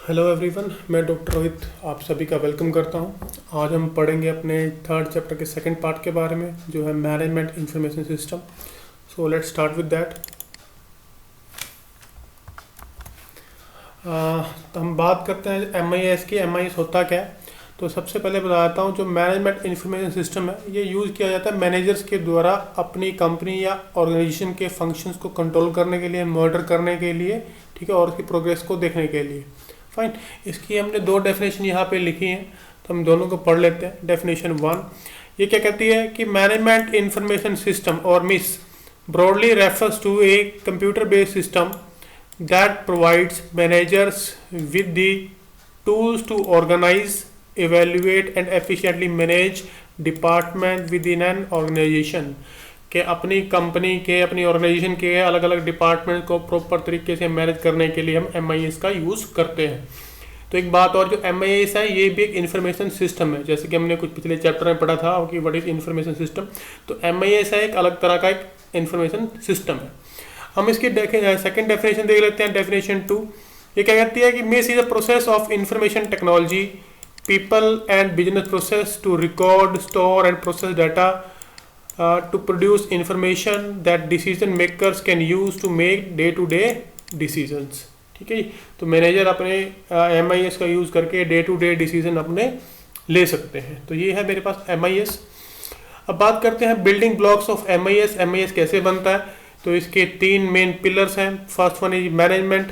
Hello everyone, मैं doctor Rohit आप सभी का वेलकम करता हूं। आज हम पढ़ेंगे अपने थर्ड चैप्टर के सेकंड पार्ट के बारे में, जो है management information system. So let's start with that. तो हम बात करते हैं एमआईएस की। एमआईएस होता क्या है? तो सबसे पहले बताता हूँ, जो मैनेजमेंट इंफॉर्मेशन सिस्टम है ये यूज़ किया जाता है मैनेजर्स के द्वारा अपनी कंपनी या ऑर्गेनाइजेशन के फंक्शंस को कंट्रोल करने के लिए, मॉनिटर करने के लिए, ठीक है, और उसकी प्रोग्रेस को देखने के लिए। फाइन। इसकी हमने दो डेफिनेशन यहाँ पे लिखी हैं, तो हम दोनों को पढ़ लेते हैं। डेफिनेशन 1 ये क्या कहती है कि मैनेजमेंट इंफॉर्मेशन सिस्टम और MIS broadly refers to a computer based system that provides managers with the tools to organize, evaluate and efficiently manage department within an organization। के अपनी कंपनी के, अपनी ऑर्गेनाइजेशन के अलग अलग डिपार्टमेंट को प्रॉपर तरीके से मैनेज करने के लिए हम एमआईएस का यूज़ करते हैं। तो एक बात और, जो एमआईएस है ये भी एक इंफॉर्मेशन सिस्टम है, जैसे कि हमने कुछ पिछले चैप्टर में पढ़ा था कि व्हाट इज इंफॉर्मेशन सिस्टम। तो एमआईएस है एक अलग तरह का एक इंफॉर्मेशन सिस्टम है। हम इसकी सेकंड डेफिनेशन देख लेते हैं। डेफिनेशन 2 ये क्या कहती है कि MIS is a process of information technology, people and business process to record, store and process data to produce information that decision makers can use to make day to day decisions. ठीक है जी। तो manager अपने MIS का use करके day to day decision अपने ले सकते हैं। तो ये है मेरे पास एमआईएस। अब बात करते हैं building blocks of MIS. MIS कैसे बनता है? तो इसके 3 मेन पिलर्स हैं। फर्स्ट वन इज मैनेजमेंट,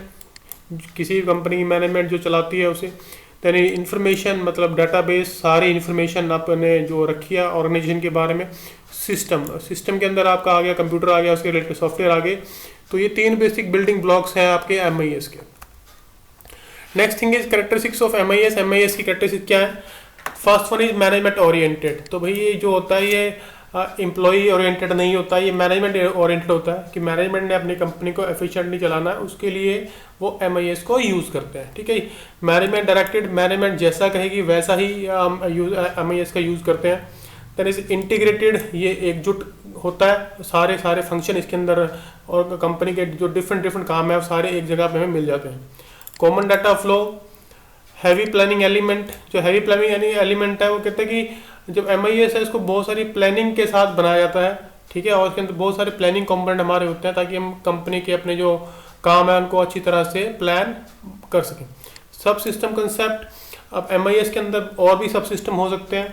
किसी कंपनी की मैनेजमेंट जो चलाती है उसे। देन इंफॉर्मेशन, मतलब डाटाबेस, सारी इंफॉर्मेशन आपने जो रखी है ऑर्गेनाइजेशन के बारे में। सिस्टम, सिस्टम के अंदर आपका आ गया कंप्यूटर आ गया, उसके रिलेटेड सॉफ्टवेयर आ गए। तो ये 3 बेसिक बिल्डिंग ब्लॉक्स हैं आपके एमआईएस के। Next thing is characteristics of MIS. MIS की कैरेक्टरिस्टिक क्या है? First one is management oriented. तो भाई ये जो होता है ये एम्प्लॉई ओरिएंटेड नहीं होता, ये मैनेजमेंट ओरिएंटेड होता है कि मैनेजमेंट ने अपनी कंपनी को एफिशिएंटली चलाना है, उसके लिए वो एमआईएस को यूज़ करते हैं। ठीक है। मैनेजमेंट डायरेक्टेड, मैनेजमेंट जैसा कहेगी वैसा ही हम एमआईएस का यूज़ करते हैं। देन इज इंटीग्रेटेड, ये एकजुट होता है, सारे फंक्शन इसके अंदर और कंपनी के जो डिफरेंट काम है वो सारे एक जगह पे हमें मिल जाते हैं। Common data flow, heavy planning element. जो हैवी प्लानिंग एलिमेंट है वो कहते हैं कि जब एमआईएस है इसको बहुत सारी प्लानिंग के साथ बनाया जाता है। ठीक है। और इसके अंदर बहुत सारे प्लानिंग कंपोनेंट हमारे होते हैं ताकि हम कंपनी के अपने जो काम है उनको अच्छी तरह से प्लान कर सकें। सब सिस्टम कंसेप्ट, अब एमआईएस के अंदर और भी सब सिस्टम हो सकते हैं,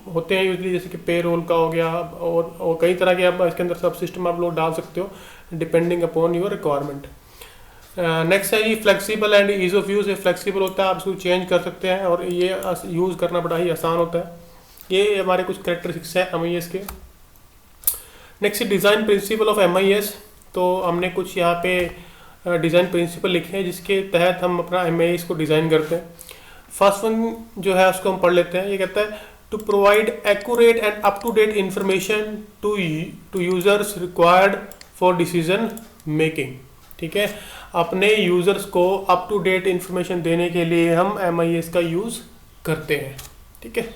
होते हैं यूजली, जैसे कि पे रोल का हो गया और कई तरह के आप इसके अंदर सब सिस्टम आप लोग डाल सकते हो depending upon your requirement. Next है ये flexible and ease of use. Flexible होता है, आप इसको चेंज कर सकते हैं और ये यूज़ करना बड़ा ही आसान होता है। ये हमारे कुछ कैरेक्टरिस्टिक्स हैं एमआईएस के। Next design principle of MIS. तो हमने कुछ यहाँ पे डिज़ाइन प्रिंसिपल लिखे हैं जिसके तहत हम अपना एमआईएस को डिज़ाइन करते हैं। फर्स्ट वन जो है उसको हम पढ़ लेते हैं। ये कहता है to provide accurate and up to date information to users required for decision making. ठीक है। अपने यूजर्स को अप टू डेट इंफॉर्मेशन देने के लिए हम एमआईएस का यूज़ करते हैं। ठीक है।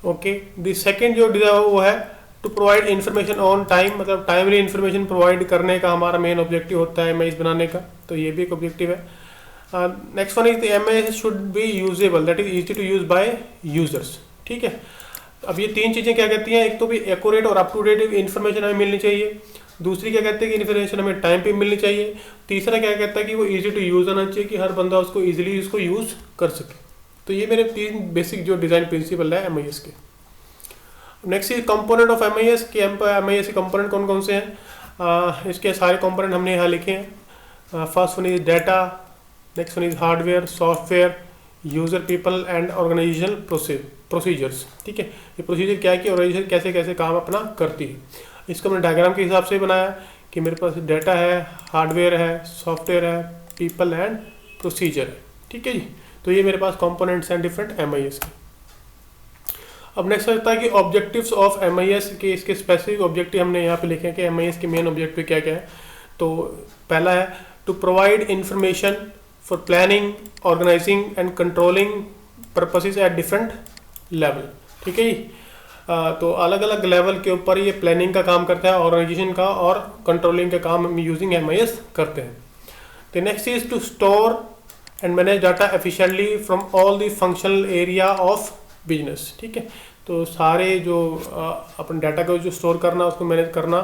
ओके। द सेकेंड जो वो है to provide information on time, मतलब टाइमली इंफॉर्मेशन प्रोवाइड करने का हमारा मेन ऑब्जेक्टिव होता है एमआईएस बनाने का। तो ये भी एक ऑब्जेक्टिव है। Next one is the MIS should be usable, that is easy to use by users. ठीक है। अब ये 3 चीज़ें क्या कहती हैं? एक तो भी एक्यूरेट और अप टू डेट इंफॉर्मेशन हमें मिलनी चाहिए। दूसरी क्या कहते हैं कि इन्फॉर्मेशन हमें टाइम पे मिलनी चाहिए। तीसरा क्या कहता है कि वो इजी टू यूज़ होना चाहिए, कि हर बंदा उसको इजीली उसको यूज़ कर सके। तो ये मेरे 3 बेसिक जो डिज़ाइन प्रिंसिपल है एमआईएस के। Next is component of MIS के। एमआईएस के कंपोनेंट कौन कौन से हैं? इसके सारे कंपोनेंट हमने यहाँ लिखे हैं। First one is data, next one is hardware, software, user, people and organisational procedures. ठीक है। ये प्रोसीजर क्या है कि ऑर्गेनाइजेशन कैसे कैसे काम अपना करती है। इसको मैंने डायग्राम के हिसाब से बनाया कि मेरे पास डाटा है, हार्डवेयर है, सॉफ्टवेयर है, पीपल एंड प्रोसीजर है। ठीक है जी। तो ये मेरे पास कंपोनेंट्स हैं डिफरेंट एमआईएस के। अब नेक्स्ट होता है कि ऑब्जेक्टिव्स ऑफ एमआईएस के। इसके स्पेसिफिक ऑब्जेक्टिव हमने यहाँ पे लिखे हैं कि एमआईएस के मेन ऑब्जेक्टिव क्या क्या है। तो पहला है to provide information for planning, organising and controlling purposes at different level. ठीक है जी। तो अलग अलग लेवल के ऊपर ये प्लानिंग का काम करता है, ऑर्गेनाइजेशन का और कंट्रोलिंग का काम हम यूजिंग एमआईएस करते हैं। तो next is to store and manage data efficiently from all the functional area of business. ठीक है, तो सारे जो अपन डाटा को जो स्टोर करना उसको मैनेज करना,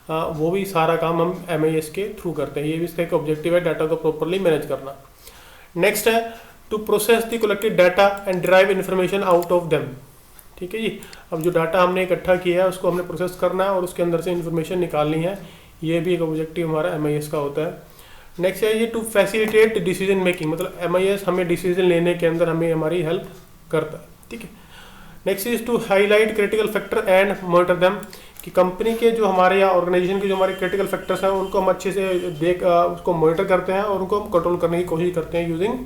वो भी सारा काम हम MIS के थ्रू करते हैं। ये भी इसका एक ऑब्जेक्टिव है, डाटा को प्रॉपरली मैनेज करना। नेक्स्ट है to process the collected data and derive information out of them. ठीक है जी, अब जो डाटा हमने इकट्ठा किया है उसको हमने प्रोसेस करना है और उसके अंदर से इन्फॉर्मेशन निकालनी है। ये भी एक ऑब्जेक्टिव हमारा MIS का होता है। नेक्स्ट है ये टू फैसिलिटेट डिसीजन मेकिंग, मतलब MIS हमें डिसीजन लेने के अंदर हमें हमारी हेल्प करता है। ठीक है, next is to highlight critical factor and monitor them, कि कंपनी के जो हमारे या ऑर्गेनाइजेशन के जो हमारे क्रिटिकल फैक्टर्स हैं उनको हम अच्छे से उसको मॉनिटर करते हैं और उनको हम कंट्रोल करने की कोशिश करते हैं using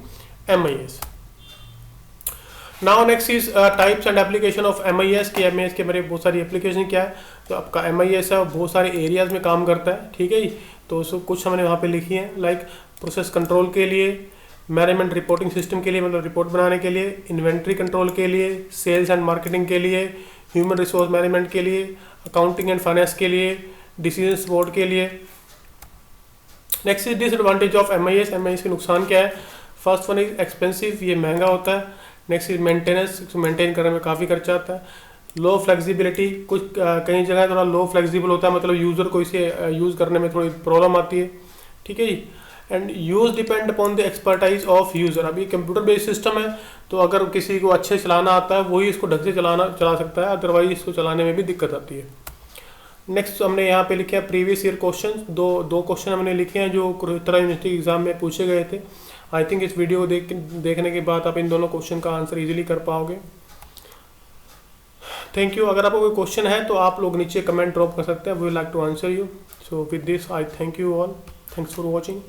MIS। Now next is types and application of MIS की। MIS के मेरे बहुत सारी एप्लीकेशन क्या है, तो आपका MIS है वो बहुत सारे एरियाज में काम करता है। ठीक है जी, तो उसको कुछ हमने वहाँ पे लिखी है, लाइक प्रोसेस कंट्रोल के लिए, मैनेजमेंट रिपोर्टिंग सिस्टम के लिए मतलब रिपोर्ट बनाने के लिए, इन्वेंट्री कंट्रोल के लिए, सेल्स एंड मार्केटिंग के लिए, ह्यूमन रिसोर्स मैनेजमेंट के लिए, अकाउंटिंग एंड फाइनेंस के लिए, डिसीजन सपोर्ट के लिए। Next is disadvantage of MIS। MIS के नुकसान क्या है? फर्स्ट वन इज एक्सपेंसिव, ये महंगा होता है। नेक्स्ट इज मेंटेनेंस, मेंटेन करने में काफ़ी खर्चा आता है। लो फ्लेक्सिबिलिटी, कुछ कई जगह थोड़ा लो फ्लेक्सिबल होता है, मतलब यूज़र को इसे यूज़ करने में थोड़ी प्रॉब्लम आती है। ठीक है जी, and use depend upon the expertise of user. अभी कंप्यूटर बेस्ड सिस्टम है, तो अगर किसी को अच्छे चलाना आता है वही इसको ढंग से चला सकता है, अदरवाइज इसको चलाने में भी दिक्कत आती है। नेक्स्ट हमने यहाँ पे लिखे हैं प्रीवियस ईयर क्वेश्चन, दो क्वेश्चन हमने लिखे हैं जो कुरुक्षेत्र यूनिवर्सिटी एग्जाम में पूछे गए थे। आई थिंक इस वीडियो को देखने के बाद आप इन दोनों क्वेश्चन का आंसर इजीली कर पाओगे। Thank you. अगर आपको कोई क्वेश्चन है तो आप लोग नीचे कमेंट ड्रॉप कर सकते हैं, we like to answer you. So with this I thank you all, thanks for watching.